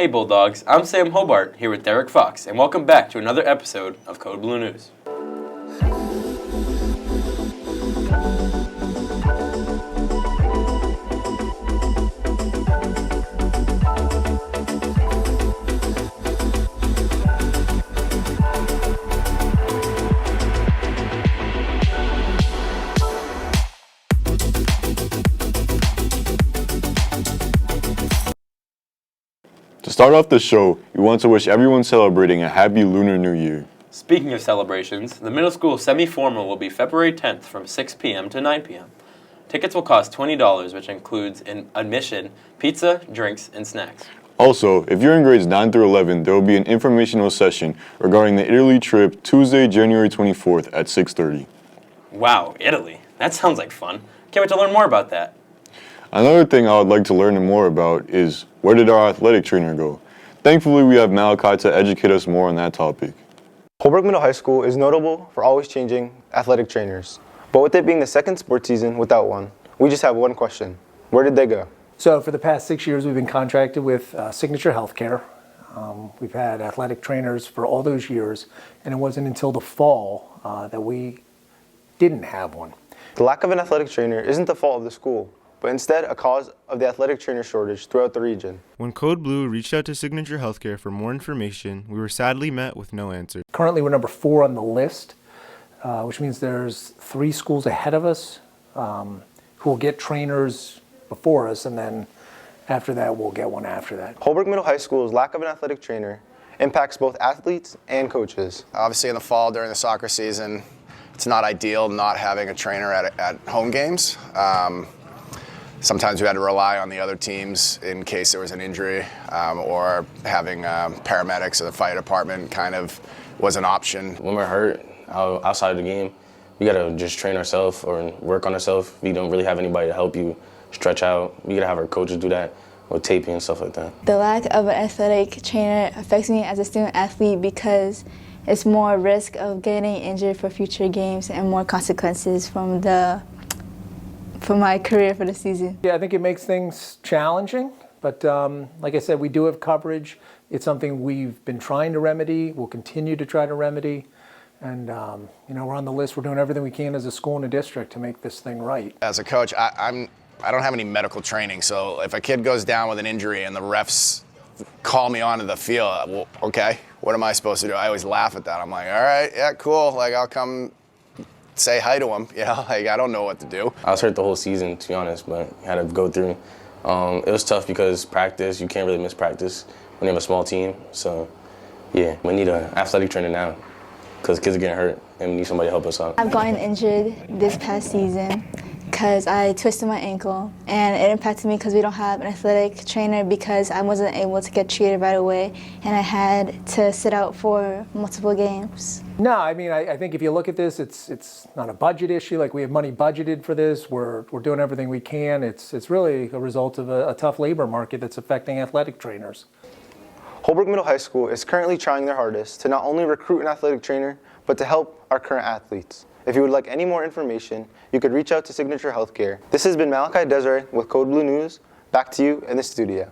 Hey Bulldogs, I'm Sam Hobart here with Derek Fox, and welcome back to another episode of Code Blue News. To start off the show, we want to wish everyone celebrating a happy Lunar New Year. Speaking of celebrations, the middle school semi-formal will be February 10th from 6 p.m. to 9 p.m. Tickets will cost $20, which includes admission, pizza, drinks, and snacks. Also, if you're in grades 9 through 11, there will be an informational session regarding the Italy trip Tuesday, January 24th at 6:30. Wow, Italy. That sounds like fun. Can't wait to learn more about that. Another thing I would like to learn more about is, where did our athletic trainer go? Thankfully, we have Malachi to educate us more on that topic. Holbrook Middle High School is notable for always changing athletic trainers. But with it being the second sports season without one, we just have one question. Where did they go? So for the past 6 years, we've been contracted with Signature Healthcare. We've had athletic trainers for all those years, and it wasn't until the fall that we didn't have one. The lack of an athletic trainer isn't the fault of the school, but instead a cause of the athletic trainer shortage throughout the region. When Code Blue reached out to Signature Healthcare for more information, we were sadly met with no answer. Currently, we're number 4 on the list, which means there's 3 schools ahead of us who will get trainers before us, and then after that, we'll get one after that. Holbrook Middle High School's lack of an athletic trainer impacts both athletes and coaches. Obviously in the fall during the soccer season, it's not ideal not having a trainer at home games. Sometimes we had to rely on the other teams in case there was an injury, or having paramedics or the fire department kind of was an option. When we're hurt outside of the game, we gotta just train ourselves or work on ourselves. We don't really have anybody to help you stretch out. We gotta have our coaches do that with taping and stuff like that. The lack of an athletic trainer affects me as a student athlete because it's more risk of getting injured for future games and more consequences from my career for the season. Yeah, I think it makes things challenging, but like I said, we do have coverage. It's something we've been trying to remedy. We'll continue to try to remedy. And, we're on the list. We're doing everything we can as a school and a district to make this thing right. As a coach, I don't have any medical training, so if a kid goes down with an injury and the refs call me onto the field, well, okay, what am I supposed to do? I always laugh at that. I'm like, all right, yeah, cool. Like, I'll come say hi to him. Like, I don't know what to do. I was hurt the whole season, to be honest, but I had to go through. It was tough because practice, you can't really miss practice when you have a small team. So, yeah, we need an athletic trainer now because kids are getting hurt and we need somebody to help us out. I've gotten injured this past season because I twisted my ankle, and it impacted me because we don't have an athletic trainer because I wasn't able to get treated right away, and I had to sit out for multiple games. No, I mean, I think if you look at this, it's not a budget issue. Like, we have money budgeted for this. We're doing everything we can. It's really a result of a tough labor market that's affecting athletic trainers. Holbrook Middle High School is currently trying their hardest to not only recruit an athletic trainer, but to help our current athletes. If you would like any more information, you could reach out to Signature Healthcare. This has been Malachi Desiree with Code Blue News. Back to you in the studio.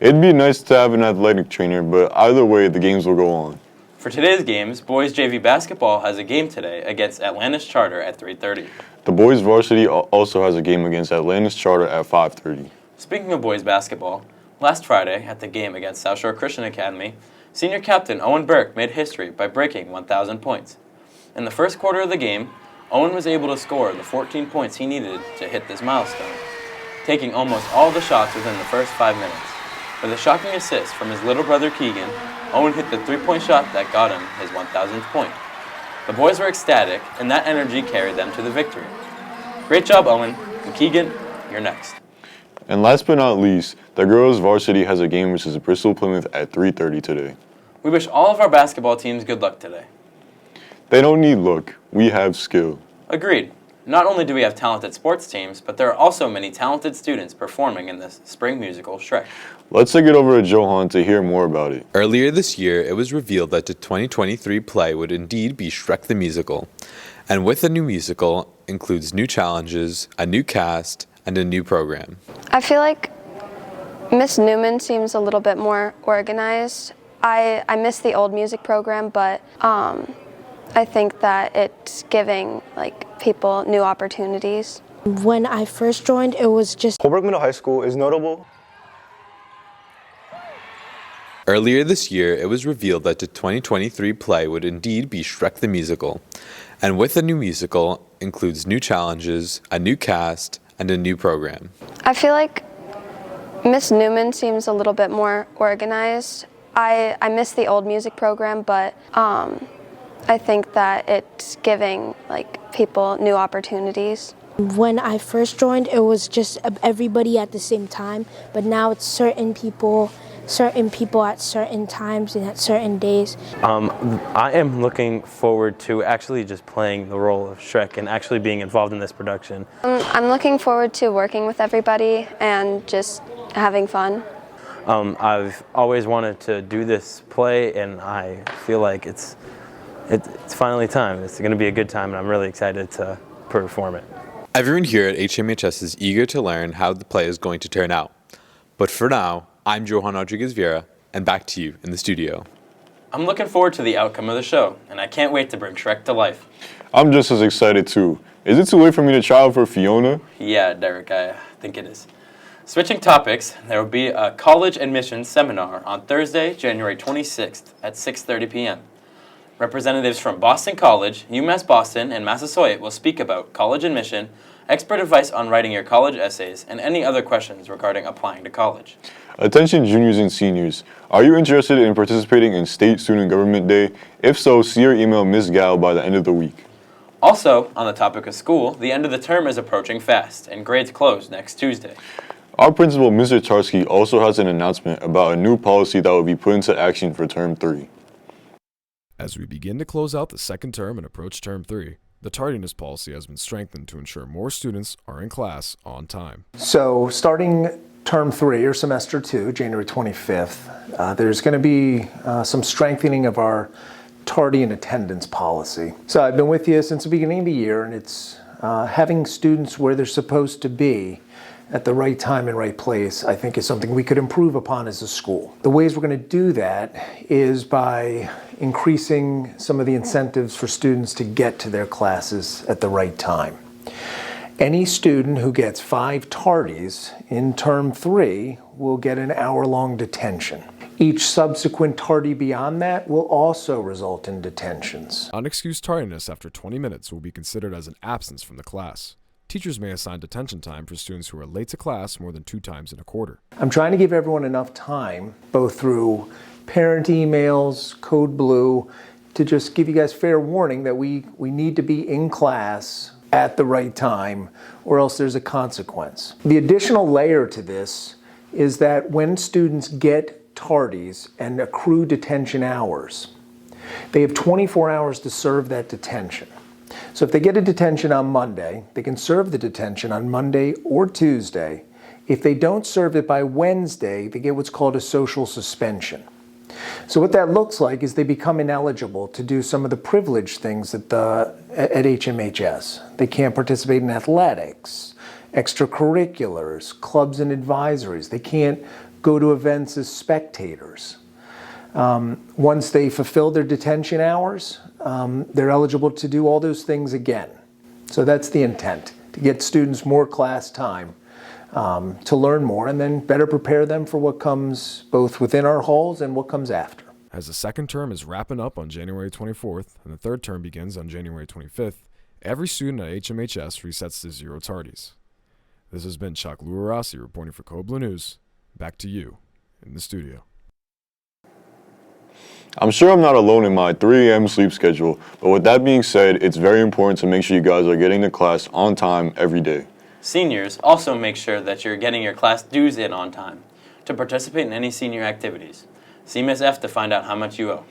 It'd be nice to have an athletic trainer, but either way, the games will go on. For today's games, boys JV basketball has a game today against Atlantis Charter at 3:30. The boys varsity also has a game against Atlantis Charter at 5:30. Speaking of boys basketball, last Friday at the game against South Shore Christian Academy, senior captain Owen Burke made history by breaking 1,000 points. In the first quarter of the game, Owen was able to score the 14 points he needed to hit this milestone, taking almost all the shots within the first 5 minutes. With a shocking assist from his little brother Keegan, Owen hit the 3-point shot that got him his 1,000th point. The boys were ecstatic, and that energy carried them to the victory. Great job, Owen, and Keegan, you're next. And last but not least, the girls varsity has a game versus Bristol Plymouth at 3:30 today. We wish all of our basketball teams good luck today. They don't need luck, we have skill. Agreed. Not only do we have talented sports teams, but there are also many talented students performing in this spring musical, Shrek. Let's take it over to Johan to hear more about it. Earlier this year, it was revealed that the 2023 play would indeed be Shrek the Musical. And with the new musical, includes new challenges, a new cast, and a new program. I feel like Miss Newman seems a little bit more organized. I miss the old music program, but I think that it's giving people new opportunities. When I first joined, it was just Holbrook Middle High School is notable. Earlier this year, it was revealed that the 2023 play would indeed be Shrek the Musical. And with the new musical, includes new challenges, a new cast, and a new program. I feel like Miss Newman seems a little bit more organized. I miss the old music program, but I think that it's giving people new opportunities. when I first joined, it was just everybody at the same time, but now it's certain people at certain times and at certain days. I am looking forward to actually just playing the role of Shrek and actually being involved in this production. I'm looking forward to working with everybody and just having fun. I've always wanted to do this play, and I feel like it's finally time. It's going to be a good time, and I'm really excited to perform it. Everyone here at HMHS is eager to learn how the play is going to turn out. But for now, I'm Johan Rodriguez-Vieira, and back to you in the studio. I'm looking forward to the outcome of the show, and I can't wait to bring Shrek to life. I'm just as excited too. Is it too late for me to try out for Fiona? Yeah, Derek, I think it is. Switching topics, there will be a college admissions seminar on Thursday, January 26th at 6:30 p.m. Representatives from Boston College, UMass Boston, and Massasoit will speak about college admission, expert advice on writing your college essays, and any other questions regarding applying to college. Attention juniors and seniors. Are you interested in participating in State Student Government Day? If so, see or email Ms. Gal by the end of the week. Also, on the topic of school, the end of the term is approaching fast, and grades close next Tuesday. Our principal, Mr. Tarski, also has an announcement about a new policy that will be put into action for Term 3. As we begin to close out the second term and approach Term 3, the tardiness policy has been strengthened to ensure more students are in class on time. So starting Term 3 or Semester 2, January 25th, there's going to be some strengthening of our tardy and attendance policy. So I've been with you since the beginning of the year, and it's having students where they're supposed to be at the right time and right place, I think, is something we could improve upon as a school. The ways we're going to do that is by increasing some of the incentives for students to get to their classes at the right time. Any student who gets 5 tardies in Term 3 will get an hour-long detention. Each subsequent tardy beyond that will also result in detentions. Unexcused tardiness after 20 minutes will be considered as an absence from the class. Teachers may assign detention time for students who are late to class more than 2 times in a quarter. I'm trying to give everyone enough time, both through parent emails, Code Blue, to just give you guys fair warning that we need to be in class at the right time, or else there's a consequence. The additional layer to this is that when students get tardies and accrue detention hours, they have 24 hours to serve that detention. So if they get a detention on Monday, they can serve the detention on Monday or Tuesday. If they don't serve it by Wednesday, they get what's called a social suspension. So what that looks like is they become ineligible to do some of the privileged things at HMHS. They can't participate in athletics, extracurriculars, clubs and advisories. They can't go to events as spectators. Once they fulfill their detention hours, they're eligible to do all those things again. So that's the intent, to get students more class time, to learn more, and then better prepare them for what comes both within our halls and what comes after. As the second term is wrapping up on January 24th and the third term begins on January 25th, every student at HMHS resets to 0 tardies. This has been Chuck Luarasi reporting for Code Blue News. Back to you in the studio. I'm sure I'm not alone in my 3 a.m. sleep schedule, but with that being said, it's very important to make sure you guys are getting to class on time every day. Seniors, also make sure that you're getting your class dues in on time to participate in any senior activities. See Ms. F to find out how much you owe.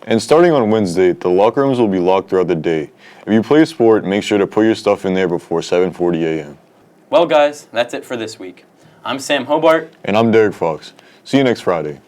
And starting on Wednesday, the locker rooms will be locked throughout the day. If you play a sport, make sure to put your stuff in there before 7:40 a.m. Well guys, that's it for this week. I'm Sam Hobart. And I'm Derek Fox. See you next Friday.